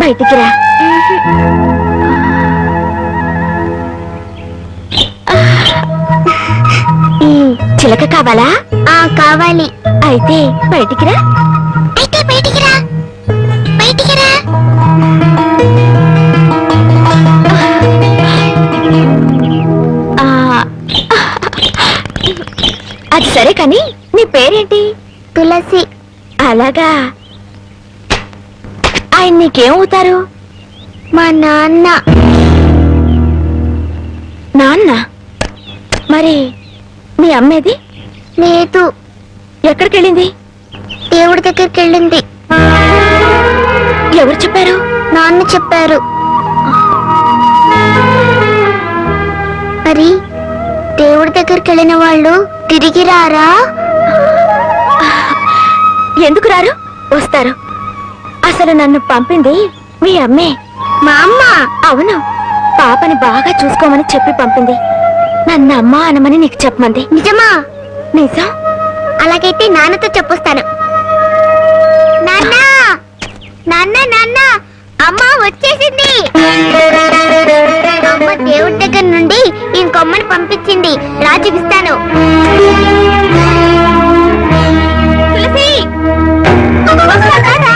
బయటికి రా. చిలక కావాలా? కావాలి. అయితే బయటికి రా. బయటికి రా. అది సరే కాని నీ పేరేంటి? తులసి. అలాగా. ఆయన నీకేమవుతారు? మా నాన్న. నాన్న? మరి మీ అమ్మేది? లేదు. ఎక్కడికి వెళ్ళింది? దేవుడి దగ్గరికి వెళ్ళింది. ఎవరు చెప్పారు? నాన్న చెప్పారు. మరి దేవుడి దగ్గరికి వెళ్ళిన వాళ్ళు తిరిగి రారా? ఎందుకు రారు? వస్తారు. అసలు నన్ను పంపింది మీ అమ్మే. మా అమ్మ? అవును, పాపని బాగా చూసుకోమని చెప్పి పంపింది. నన్ను అమ్మ అనమని నీకు చెప్పమంది. నిజమా? నిజం. అలాగైతే నాన్నతో చెప్పొస్తాను. నాన్న, నాన్న, నాన్న, అమ్మ వచ్చేసింది. అమ్మ దేవుడి దగ్గర నుండి ఇంకొమ్మని పంపించింది. రా చూపిస్తాను. తులసి, వస్తానా?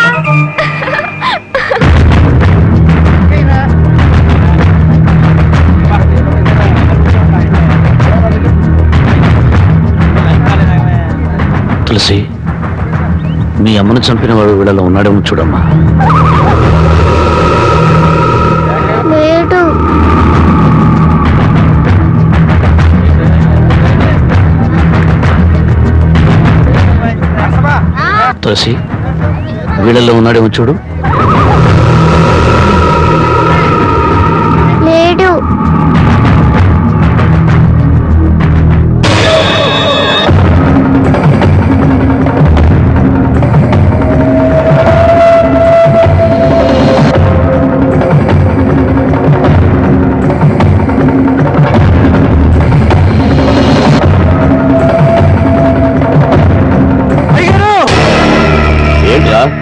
తులసి, మీ అమ్మను చంపిన వాడు వీళ్ళలో ఉన్నాడేమో చూడమ్మా. లేడు. తులసి, వీళ్ళలో ఉన్నాడేమో చూడు. లేడు.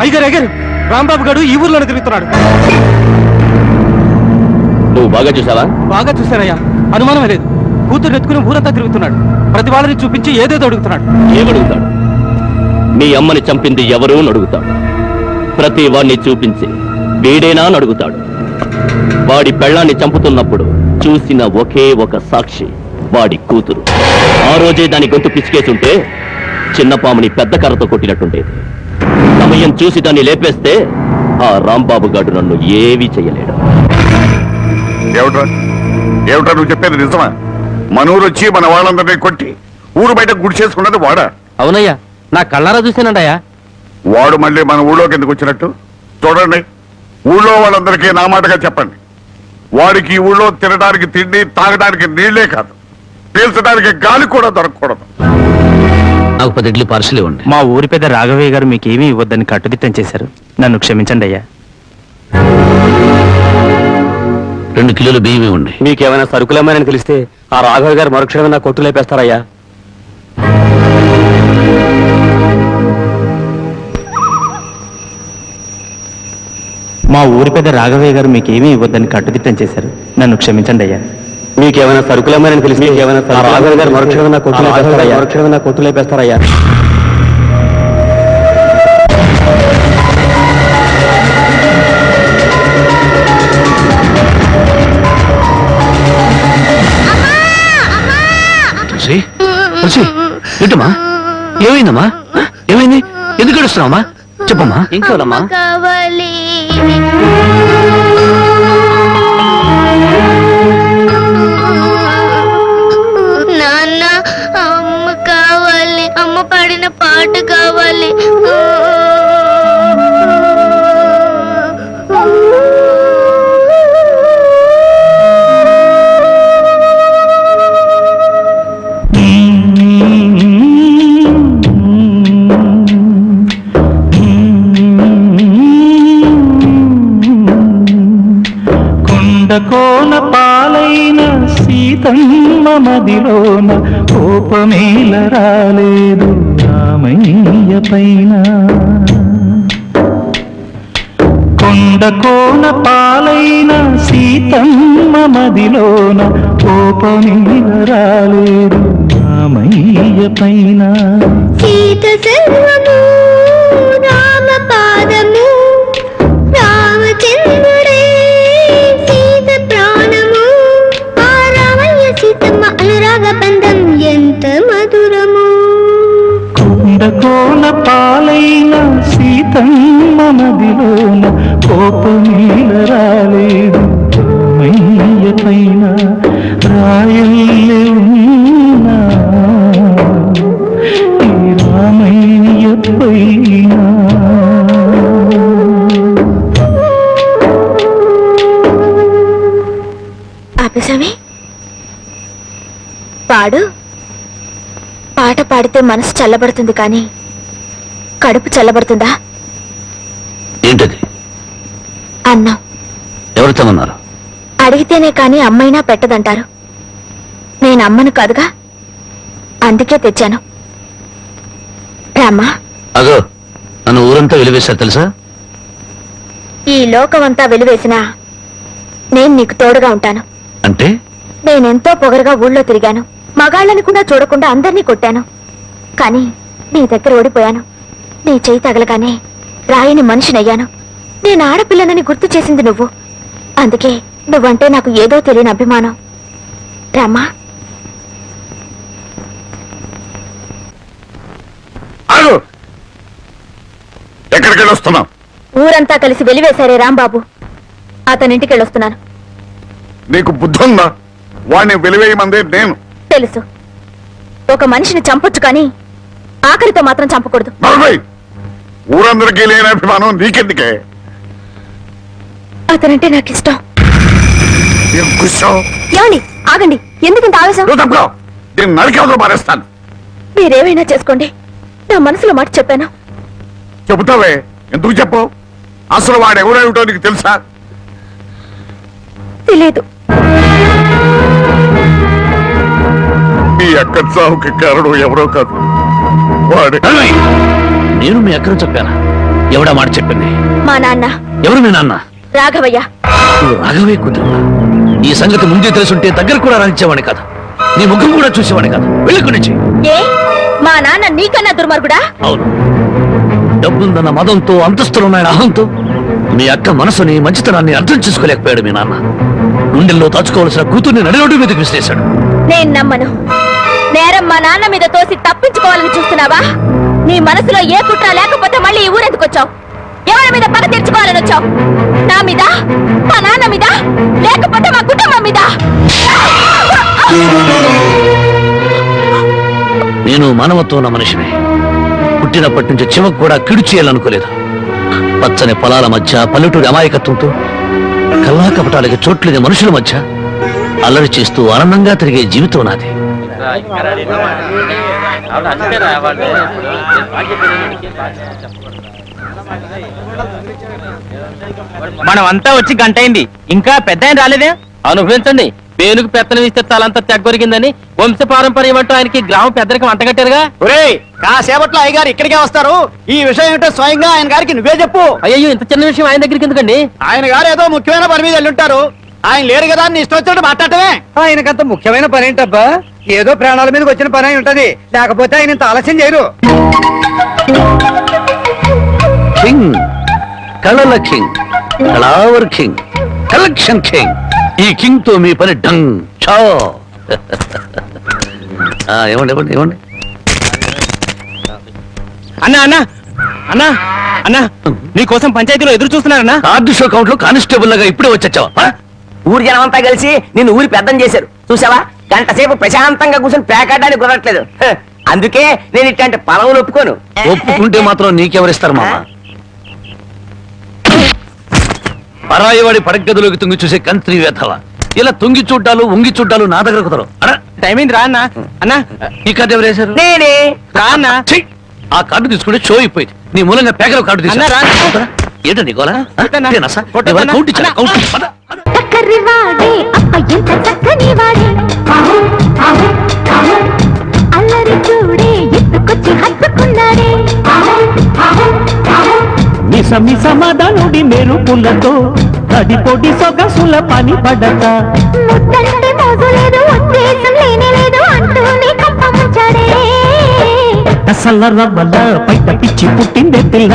అయ్యగారు, అయ్యగారు, రాంబాబు గారు ఈ ఊర్లోనే తిరుగుతున్నాడు. నువ్వు బాగా చూసావా? బాగా చూశానయ్యా, అనుమానమే లేదు. కూతురు ఎత్తుకుని ఊరంతా తిరుగుతున్నాడు. ప్రతి వాళ్ళని చూపించి ఏదేదో అడుగుతున్నాడు. ఏమడుగుతాడు? మీ అమ్మని చంపింది ఎవరు అని అడుగుతాడు. ప్రతి వాడిని చూపించి వీడేనా అని అడుగుతాడు. వాడి పెళ్ళాన్ని చంపుతున్నప్పుడు చూసిన ఒకే ఒక సాక్షి వాడి కూతురు. ఆ రోజే దాని గొంతు పిసికేసుంటే చిన్నపాముని పెద్ద కర్రతో కొట్టినట్టుండేది. సమయం చూసి దాన్ని లేపేస్తే ఆ రాంబాబు గారు నన్ను ఏమీ చెయ్యలేడు. ఏమిట్రా ఏమిట్రా నువ్వు చెప్పేది నిజమా? మన ఊరు వచ్చి మన వాళ్ళందరినీ కొట్టి ఊరు బయట గుడి చేసుకున్నది వాడా? అవునయ్యా, నా కళ్ళారా చూసానండయ్యా. వాడు మళ్ళీ మన ఊళ్ళోకి ఎందుకు వచ్చినట్టు? చూడండి, ఊళ్ళో వాళ్ళందరికీ నా మాటగా చెప్పండి. వాడికి ఈ ఊళ్ళో తినడానికి తిండి, తాగడానికి నీళ్లే కాదు, పీల్చడానికి గాలి కూడా దొరకకూడదు. నాకు 10 ఇడ్లీ పార్సల్ ఇవ్వండి. మా ఊరి పెద్ద రాఘవయ్య గారు మీకేమీ ఇవ్వద్దని కట్టుదిట్టం చేశారు. నన్ను క్షమించండి అయ్యా. 2 కిలోల బియ్యం ఇవ్వండి. మీకేమైనా సరుకులేమని తెలిస్తే ఆ రాఘవయ్య గారు మరుక్షణమే నా కొట్టు లేపేస్తారయ్యా. మా ఊరి పెద్ద రాఘవయ్య గారు మీకేమీ ఇవ్వద్దని కట్టుదిట్టం చేశారు. నన్ను క్షమించండి అయ్యా. మీకేమైనా సరుకులేమని తెలిస్తే రాఘవయ్య గారు మరుక్షణమే నా కొట్టు లేపేస్తారయ్యా. ఏంటమ్మా, ఏమైందమ్మా? ఏమైంది? ఎందుకు ఏడుస్తున్నావమ్మా? చెప్పమ్మా. ఇంకోనమ్మా కావాలి. నాన్న, అమ్మ కావాలి. అమ్మ పాడిన పాట కావాలి. కోన పాలైన సీతమ్మ మదిలోన కోపమేల రాలేదు రామయ్య పైన. కొండ కొండ పాలైన సీతమ్మ మదిలోన కోపమీద రాలేదు రామయ్య పైన. సీత సర్వము రామ పాదము రామచంద్రుడే సీత ప్రాణము ఆ రామయ్య సీతమ్మ అనురాగ బంధం ఎంత మధురము. కొండ పాలైన సీతమ్మ మదిలోన కోపమీద రాలేదు రామయ్య పైన. రాయల్లే ఉన్నా ఈ రామయ్య పైన. ఆపేసామి పాడు. పాట పాడితే మనసు చల్లబడుతుంది కానీ కడుపు చల్లబడుతుందా? ఏంటది? అన్నం. ఎవరు తిన్నారు? అడిగితేనే కాని అమ్మైనా పెట్టదంటారు. నేను అమ్మను కాదుగా, అందుకే తెచ్చాను. రామ్మా. అగో, నన్ను ఊరంతా వెలివేశారు తెలుసా? ఈ లోకమంతా వెలివేసినా నేను నీకు తోడుగా ఉంటాను. అంటే? నేనెంతో పొగరుగా ఊళ్ళో తిరిగాను. మగాళ్ళని కూడా చూడకుండా అందరినీ కొట్టాను. కానీ నీ దగ్గర ఓడిపోయాను. నీ చేయి తగలగానే రాయని మనిషినయ్యాను. నేను ఆడపిల్లనని గుర్తు చేసింది నువ్వు. అందుకే నువ్వంటే నాకు ఏదో తెలియని అభిమానం. రామ్మా. ఎక్కడికి వెళ్ళొస్తున్నావు? ఊరంతా కలిసి వెలివేశారే రాంబాబు, అతనింటికి వెళ్ళొస్తున్నాను. నీకు బుద్ధి ఉందా? వాడిని వెలివేయమందే నేను. తెలుసు. ఒక మనిషిని చంపొచ్చు కానీ ఆఖరితో మాత్రం చంపకూడదు. ఊరందరికీ లేని అభిమానం నీకెందుకే? అతనంటే నాకు ఇష్టం. కూర్చో. ఏమండి, ఆగండి. ఎందుకంత ఆవేశం? నేను నరికేవతో మారేస్తాను. మీరేమైనా చేసుకోండి, నా మనసులో మాట చెప్పాను. చెబుతావే, ఎందుకు చెప్పు? అసలు వాడెవడేమిటో నీకు తెలుసా? తెలియదు. మీ అక్క చావుకి కారణం ఎవరో కాదు, వాడే. నేను మీ అక్కను చెప్పానా? ఎవడా మాట చెప్పింది? మా నాన్న. ఎవరు మీ నాన్న? రాఘవయ్య. నువ్వు రాఘవే కూతురు. ఈ సంగతి ముందే తెలుసుంటే దగ్గర కూడా రానిచ్చేవాడి కాదు, నీ ముఖం కూడా చూసేవాడి కాదు. వెళ్ళి నుంచి. ఏ మా నాన్న నీకన్నా దుర్మార్గుడా? అవును. డబ్బుందన్న మదంతో, అంతస్తులున్నాయన అహంతో మీ అక్క మనసుని, మంచితనాన్ని అర్థం చేసుకోలేకపోయాడు మీ నాన్న. గుండెల్లో దాచుకోవాల్సిన కూతుర్ని నడిరోడ్డు మీదకి విసిరేశాడు. నేను నమ్మను. నేరం మా నాన్న మీద తోసి తప్పించుకోవాలని చూస్తున్నావా? నీ మనసులో ఏ కుట్ర లేకపోతే మళ్ళీ ఈ ఊరెందుకు వచ్చావు? ఎవరి మీద పగ తీర్చుకోవాలని వచ్చావు? నా మీద, మా నాన్న మీద, లేకపోతే మా కుటుంబం మీద? నేను మానవత్వం ఉన్న మనిషిని. పుట్టినప్పటి నుంచి చివకు కూడా కిడు చేయాలనుకోలేదు. పచ్చని పొలాల మధ్య, పల్లెటూరి అమాయకత్వంతో, కల్లా కపటాలకి చోట్లేని మనుషుల మధ్య అల్లరి చేస్తూ ఆనందంగా తిరిగే జీవితం నాది. మనం అంతా వచ్చి గంట అయింది, ఇంకా పెద్ద ఆయన రాలేదే? అనుభవించండి. పేనుకు పెత్తనం ఇస్తే తలంతా తెగ్గొరిగిందని వంశ పారంపర్యం అంటూ ఆయనకి గ్రామ పెద్దరికి అంటగట్టారుగా. ఒరేయ్, కాసేపట్లో అయ్యగారు ఇక్కడికే వస్తారు. ఈ విషయం ఏంటో స్వయంగా ఆయన గారికి నువ్వే చెప్పు. అయ్యో, ఇంత చిన్న విషయం ఆయన దగ్గరికి ఎందుకండి? ఆయన గారు ఏదో ముఖ్యమైన పని మీద వెళ్ళుంటారు. ఆయన లేరు కదా అని ఇష్టం వచ్చినట్టు మాట్లాడటమే. ఆయనకంత ముఖ్యమైన పని ఏంటబ్బా? ఏదో ప్రాణాల మీదకి వచ్చిన పని అయి ఉంటది, లేకపోతే ఆయన ఇంత ఆలస్యం చేయరు. కింగ్, కళల కింగ్, కళావర్ కింగ్, కలెక్షన్ కింగ్. ఈ కింగ్ తో మీ పని డంగ్ చో. ఏమండి ఇవ్వండి ఇవ్వండి. అన్నా అన్నా అన్నా అన్నా, నీకోసం పంచాయతీలో ఎదురు చూస్తున్నారన్నా. కార్డు షో కౌంట్ లో కానిస్టేబుల్ లాగా ఇప్పుడే వచ్చావా? ఊరి జనం అంతా కలిసి నిన్ను ఊరి పెద్దం చేశారు చూసావా? గంట సేపు ప్రశాంతంగా కూర్చొని పేకాడడానికి కుదరట్లేదు. అందుకే నేను ఇట్లాంటి పొలవులు ఒప్పుకోను. ఒప్పుకుంటే మాత్రం నీకెవరిస్తారు మామ? పరాయివాడి పడగదిలోకి తుంగి చూసే కంత్రి వేధవ. ఇలా తుంగి చూడ్డాలు, ఉంగి చూడ్డాలు నా దగ్గర కుదరవు. టైం అయింది రా అన్నా. అన్నా, ఈ కార్డు ఎవరు వేశారు? నేనే. రా అన్నా. ఛీ! ఆ కార్డు తీసుకుంటే షో అయిపోయింది. నీ మూలంగా పేకలో కార్డు అన్నా, రా. తీసుకురా. ఏంటండి గోలా? కొట్టన్నా. కొట్టన్నా. కౌంట్ ఇచ్చాను. కౌంట్ పద. చక్కరివాడే అప్పయ్యంత చక్కనివాడే అల్లరి చూడే ఎత్తుకొచ్చి హత్తుకున్నాడే. మీ మిసమి సమాధానుడి మెరుపులతో తడి పొడి సొగసుల పని పడక ముద్దంటే మోజు లేదు ఉద్దేశం లేనే లేదు అంటూనే కప్పముంచాడే అసల రవ్వల పైట పిచ్చి పుట్టిందే పిల్ల